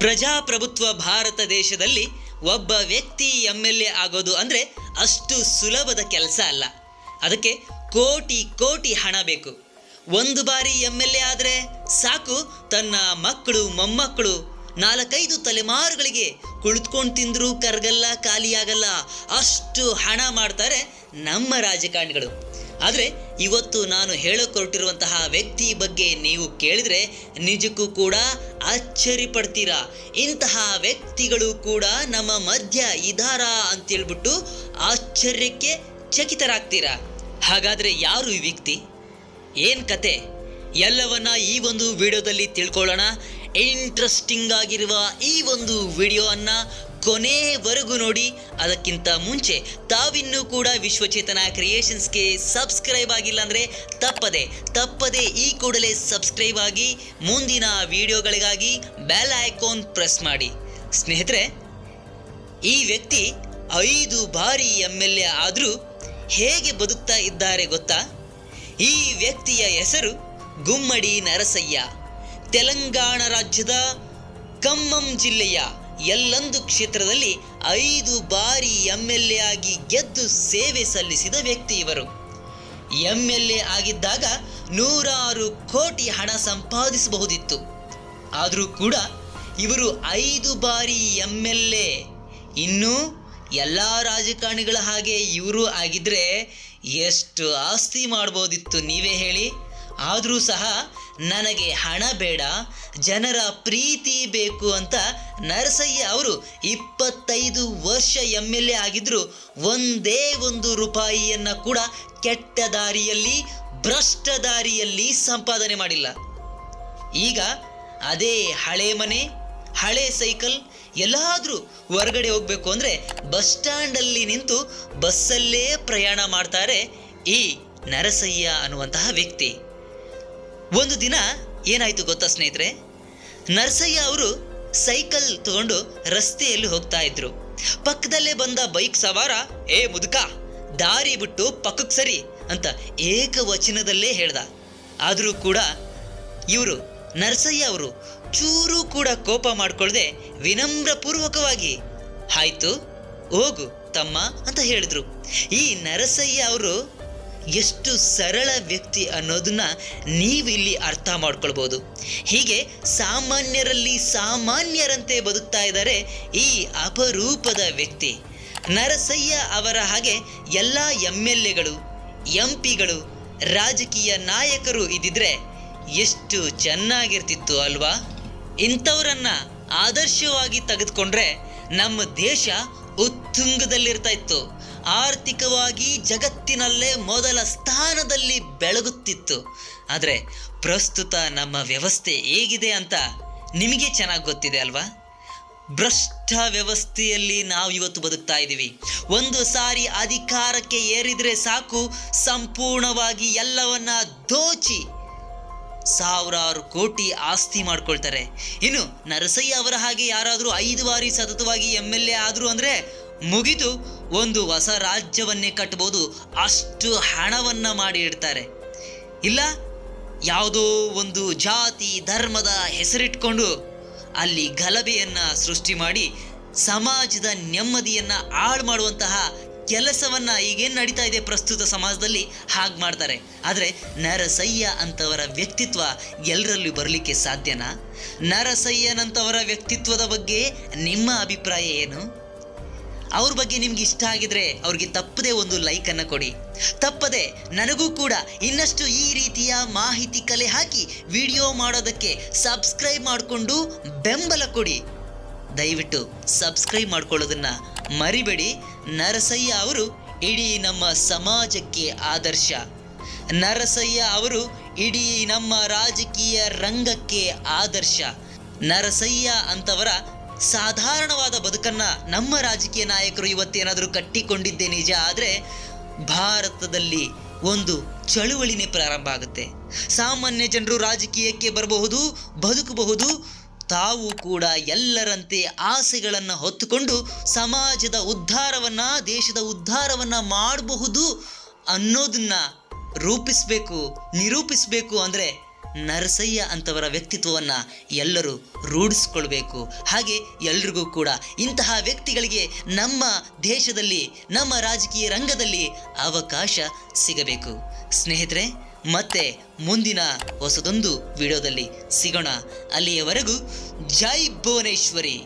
ಪ್ರಜಾಪ್ರಭುತ್ವ ಭಾರತ ದೇಶದಲ್ಲಿ ಒಬ್ಬ ವ್ಯಕ್ತಿ MLA ಆಗೋದು ಅಂದರೆ ಅಷ್ಟು ಸುಲಭದ ಕೆಲಸ ಅಲ್ಲ. ಅದಕ್ಕೆ ಕೋಟಿ ಕೋಟಿ ಹಣ ಬೇಕು. ಒಂದು ಬಾರಿ MLA ಆದರೆ ಸಾಕು, ತನ್ನ ಮಕ್ಕಳು ಮೊಮ್ಮಕ್ಕಳು 4-5 ತಲೆಮಾರುಗಳಿಗೆ ಕುಳಿತುಕೊಂಡು ತಿಂದರೂ ಕರಗಲ್ಲ, ಖಾಲಿಯಾಗಲ್ಲ, ಅಷ್ಟು ಹಣ ಮಾಡ್ತಾರೆ ನಮ್ಮ ರಾಜಕಾರಣಿಗಳು. ಆದರೆ ಇವತ್ತು ನಾನು ಹೇಳಕೊಟ್ಟಿರುವಂತಹ ವ್ಯಕ್ತಿ ಬಗ್ಗೆ ನೀವು ಕೇಳಿದರೆ ನಿಜಕ್ಕೂ ಕೂಡ ಅಚ್ಚರಿ ಪಡ್ತೀರಾ. ಇಂತಹ ವ್ಯಕ್ತಿಗಳು ಕೂಡ ನಮ್ಮ ಮಧ್ಯ ಇದಾರ ಅಂತೇಳ್ಬಿಟ್ಟು ಆಶ್ಚರ್ಯಕ್ಕೆ ಚಕಿತರಾಗ್ತೀರಾ. ಹಾಗಾದರೆ ಯಾರು ಈ ವ್ಯಕ್ತಿ, ಏನು ಕತೆ, ಎಲ್ಲವನ್ನ ಈ ಒಂದು ವಿಡಿಯೋದಲ್ಲಿ ತಿಳ್ಕೊಳ್ಳೋಣ. ಇಂಟ್ರೆಸ್ಟಿಂಗ್ ಆಗಿರುವ ಈ ಒಂದು ವಿಡಿಯೋವನ್ನು ಕೊನೆವರೆಗೂ ನೋಡಿ. ಅದಕ್ಕಿಂತ ಮುಂಚೆ ತಾವಿನ್ನೂ ಕೂಡ ವಿಶ್ವಚೇತನ ಕ್ರಿಯೇಷನ್ಸ್ಗೆ ಸಬ್ಸ್ಕ್ರೈಬ್ ಆಗಿಲ್ಲ ಅಂದರೆ ತಪ್ಪದೆ ಈ ಕೂಡಲೇ ಸಬ್ಸ್ಕ್ರೈಬ್ ಆಗಿ ಮುಂದಿನ ವಿಡಿಯೋಗಳಿಗಾಗಿ ಬೆಲ್ ಐಕಾನ್ ಪ್ರೆಸ್ ಮಾಡಿ. ಸ್ನೇಹಿತರೆ, ಈ ವ್ಯಕ್ತಿ 5 ಬಾರಿ MLA ಆದರೂ ಹೇಗೆ ಬದುಕ್ತಾ ಇದ್ದಾರೆ ಗೊತ್ತಾ? ಈ ವ್ಯಕ್ತಿಯ ಹೆಸರು ಗುಮ್ಮಡಿ ನರಸಯ್ಯ. ತೆಲಂಗಾಣ ರಾಜ್ಯದ ಖಮ್ಮಂ ಜಿಲ್ಲೆಯ ಯಲ್ಲಂದು ಕ್ಷೇತ್ರದಲ್ಲಿ 5 ಬಾರಿ MLA ಆಗಿ ಗೆದ್ದು ಸೇವೆ ಸಲ್ಲಿಸಿದ ವ್ಯಕ್ತಿ ಇವರು. MLA ಆಗಿದ್ದಾಗ 100 ಕೋಟಿ ಹಣ ಸಂಪಾದಿಸಬಹುದಿತ್ತು. ಆದರೂ ಕೂಡ ಇವರು 5 ಬಾರಿ MLA. ಇನ್ನು ಎಲ್ಲ ರಾಜಕಾರಣಿಗಳ ಹಾಗೆ ಇವರು ಆಗಿದ್ರೆ ಎಷ್ಟು ಆಸ್ತಿ ಮಾಡ್ಬೋದಿತ್ತು ನೀವೇ ಹೇಳಿ. ಆದರೂ ಸಹ ನನಗೆ ಹಣ ಬೇಡ, ಜನರ ಪ್ರೀತಿ ಬೇಕು ಅಂತ ನರಸಯ್ಯ ಅವರು 25 ವರ್ಷ MLA ಆಗಿದ್ದರು ಒಂದೇ ಒಂದು ರೂಪಾಯಿಯನ್ನು ಕೂಡ ಕೆಟ್ಟ ದಾರಿಯಲ್ಲಿ, ಭ್ರಷ್ಟ ದಾರಿಯಲ್ಲಿ ಸಂಪಾದನೆ ಮಾಡಿಲ್ಲ. ಈಗ ಅದೇ ಹಳೆ ಮನೆ, ಹಳೆ ಸೈಕಲ್, ಎಲ್ಲಾದರೂ ಹೊರಗಡೆ ಹೋಗಬೇಕು ಅಂದರೆ ಬಸ್ ಸ್ಟ್ಯಾಂಡಲ್ಲಿ ನಿಂತು ಬಸ್ಸಲ್ಲೇ ಪ್ರಯಾಣ ಮಾಡ್ತಾರೆ ಈ ನರಸಯ್ಯ ಅನ್ನುವಂತಹ ವ್ಯಕ್ತಿ. ಒಂದು ದಿನ ಏನಾಯಿತು ಗೊತ್ತಾ ಸ್ನೇಹಿತರೆ? ನರಸಯ್ಯ ಅವರು ಸೈಕಲ್ ತಗೊಂಡು ರಸ್ತೆಯಲ್ಲಿ ಹೋಗ್ತಾ ಇದ್ರು. ಪಕ್ಕದಲ್ಲೇ ಬಂದ ಬೈಕ್ ಸವಾರ, ಏ ಮುದುಕ, ದಾರಿ ಬಿಟ್ಟು ಪಕ್ಕಕ್ಕೆ ಸರಿ ಅಂತ ಏಕವಚನದಲ್ಲೇ ಹೇಳ್ದ. ಆದರೂ ಕೂಡ ಇವರು ನರಸಯ್ಯ ಅವರು ಚೂರು ಕೂಡ ಕೋಪ ಮಾಡಿಕೊಳ್ಳದೆ ವಿನಮ್ರಪೂರ್ವಕವಾಗಿ ಆಯ್ತು ಹೋಗು ತಮ್ಮ ಅಂತ ಹೇಳಿದ್ರು. ಈ ನರಸಯ್ಯ ಅವರು ಎಷ್ಟು ಸರಳ ವ್ಯಕ್ತಿ ಅನ್ನೋದನ್ನ ನೀವು ಇಲ್ಲಿ ಅರ್ಥ ಮಾಡ್ಕೊಳ್ಬೋದು. ಹೀಗೆ ಸಾಮಾನ್ಯರಲ್ಲಿ ಸಾಮಾನ್ಯರಂತೆ ಬದುಕ್ತಾ ಇದ್ದಾರೆ ಈ ಅಪರೂಪದ ವ್ಯಕ್ತಿ ನರಸಯ್ಯ ಅವರ. ಹಾಗೆ ಎಲ್ಲ MLAಗಳು, MP ಗಳು, ರಾಜಕೀಯ ನಾಯಕರು ಇದ್ದಿದ್ರೆ ಎಷ್ಟು ಚೆನ್ನಾಗಿರ್ತಿತ್ತು ಅಲ್ವಾ? ಇಂಥವರನ್ನ ಆದರ್ಶವಾಗಿ ತೆಗೆದುಕೊಂಡ್ರೆ ನಮ್ಮ ದೇಶ ಉತ್ತುಂಗದಲ್ಲಿರ್ತಾ ಇತ್ತು. ಆರ್ಥಿಕವಾಗಿ ಜಗತ್ತಿನಲ್ಲೇ ಮೊದಲ ಸ್ಥಾನದಲ್ಲಿ ಬೆಳಗುತ್ತಿತ್ತು. ಆದರೆ ಪ್ರಸ್ತುತ ನಮ್ಮ ವ್ಯವಸ್ಥೆ ಹೇಗಿದೆ ಅಂತ ನಿಮಗೆ ಚೆನ್ನಾಗಿ ಗೊತ್ತಿದೆ ಅಲ್ವಾ? ಭ್ರಷ್ಟ ವ್ಯವಸ್ಥೆಯಲ್ಲಿ ನಾವು ಇವತ್ತು ಬದುಕ್ತಾ ಇದ್ದೀವಿ. ಒಂದು ಸಾರಿ ಅಧಿಕಾರಕ್ಕೆ ಏರಿದರೆ ಸಾಕು, ಸಂಪೂರ್ಣವಾಗಿ ಎಲ್ಲವನ್ನ ದೋಚಿ ಸಾವಿರಾರು ಕೋಟಿ ಆಸ್ತಿ ಮಾಡ್ಕೊಳ್ತಾರೆ. ಇನ್ನು ನರಸಯ್ಯ ಅವರ ಹಾಗೆ ಯಾರಾದರೂ 5 ಬಾರಿ ಸತತವಾಗಿ MLA ಆದರು ಅಂದರೆ ಮುಗಿದು ಒಂದು ಹೊಸ ರಾಜ್ಯವನ್ನೇ ಕಟ್ಟಬಹುದು, ಅಷ್ಟು ಹಣವನ್ನು ಮಾಡಿ ಇಡ್ತಾರೆ. ಇಲ್ಲ ಯಾವುದೋ ಒಂದು ಜಾತಿ ಧರ್ಮದ ಹೆಸರಿಟ್ಕೊಂಡು ಅಲ್ಲಿ ಗಲಭೆಯನ್ನು ಸೃಷ್ಟಿ ಮಾಡಿ ಸಮಾಜದ ನೆಮ್ಮದಿಯನ್ನು ಹಾಳು ಮಾಡುವಂತಹ ಕೆಲಸವನ್ನು ಈಗೇನು ನಡೀತಾ ಇದೆ ಪ್ರಸ್ತುತ ಸಮಾಜದಲ್ಲಿ ಹಾಗೆ ಮಾಡ್ತಾರೆ. ಆದರೆ ನರಸಯ್ಯ ಅಂತವರ ವ್ಯಕ್ತಿತ್ವ ಎಲ್ಲರಲ್ಲೂ ಬರಲಿಕ್ಕೆ ಸಾಧ್ಯನಾ? ನರಸಯ್ಯನಂತವರ ವ್ಯಕ್ತಿತ್ವದ ಬಗ್ಗೆ ನಿಮ್ಮ ಅಭಿಪ್ರಾಯ ಏನು? ಅವ್ರ ಬಗ್ಗೆ ನಿಮ್ಗೆ ಇಷ್ಟ ಆಗಿದ್ರೆ ಅವ್ರಿಗೆ ತಪ್ಪದೆ ಒಂದು ಲೈಕನ್ನು ಕೊಡಿ. ತಪ್ಪದೆ ನನಗೂ ಕೂಡ ಇನ್ನಷ್ಟು ಈ ರೀತಿಯ ಮಾಹಿತಿ ಕಲೆ ಹಾಕಿ ವಿಡಿಯೋ ಮಾಡೋದಕ್ಕೆ ಸಬ್ಸ್ಕ್ರೈಬ್ ಮಾಡಿಕೊಂಡು ಬೆಂಬಲ ಕೊಡಿ. ದಯವಿಟ್ಟು ಸಬ್ಸ್ಕ್ರೈಬ್ ಮಾಡ್ಕೊಳ್ಳೋದನ್ನು ಮರಿಬೇಡಿ. ನರಸಯ್ಯ ಅವರು ಇಡೀ ನಮ್ಮ ಸಮಾಜಕ್ಕೆ ಆದರ್ಶ. ನರಸಯ್ಯ ಅವರು ಇಡೀ ನಮ್ಮ ರಾಜಕೀಯ ರಂಗಕ್ಕೆ ಆದರ್ಶ. ನರಸಯ್ಯ ಅಂತವರ ಸಾಧಾರಣವಾದ ಬದುಕನ್ನು ನಮ್ಮ ರಾಜಕೀಯ ನಾಯಕರು ಇವತ್ತೇನಾದರೂ ಕಟ್ಟಿಕೊಂಡಿದ್ದೇ ನಿಜ. ಆದರೆ ಭಾರತದಲ್ಲಿ ಒಂದು ಚಳುವಳಿನೇ ಪ್ರಾರಂಭ ಆಗುತ್ತೆ. ಸಾಮಾನ್ಯ ಜನರು ರಾಜಕೀಯಕ್ಕೆ ಬರಬಹುದು, ಬದುಕಬಹುದು. ತಾವು ಕೂಡ ಎಲ್ಲರಂತೆ ಆಸೆಗಳನ್ನು ಹೊತ್ತುಕೊಂಡು ಸಮಾಜದ ಉದ್ಧಾರವನ್ನು, ದೇಶದ ಉದ್ಧಾರವನ್ನು ಮಾಡಬಹುದು ಅನ್ನೋದನ್ನು ನಿರೂಪಿಸಬೇಕು ಅಂದರೆ ನರಸಯ್ಯ ಅಂತವರ ವ್ಯಕ್ತಿತ್ವವನ್ನು ಎಲ್ಲರೂ ರೂಢಿಸ್ಕೊಳ್ಬೇಕು. ಹಾಗೆ ಎಲ್ರಿಗೂ ಕೂಡ ಇಂತಹ ವ್ಯಕ್ತಿಗಳಿಗೆ ನಮ್ಮ ದೇಶದಲ್ಲಿ, ನಮ್ಮ ರಾಜಕೀಯ ರಂಗದಲ್ಲಿ ಅವಕಾಶ ಸಿಗಬೇಕು. ಸ್ನೇಹಿತರೆ, ಮತ್ತೆ ಮುಂದಿನ ಹೊಸದೊಂದು ವಿಡಿಯೋದಲ್ಲಿ ಸಿಗೋಣ. ಅಲ್ಲಿಯವರೆಗೂ ಜೈ ಭುವನೇಶ್ವರಿ.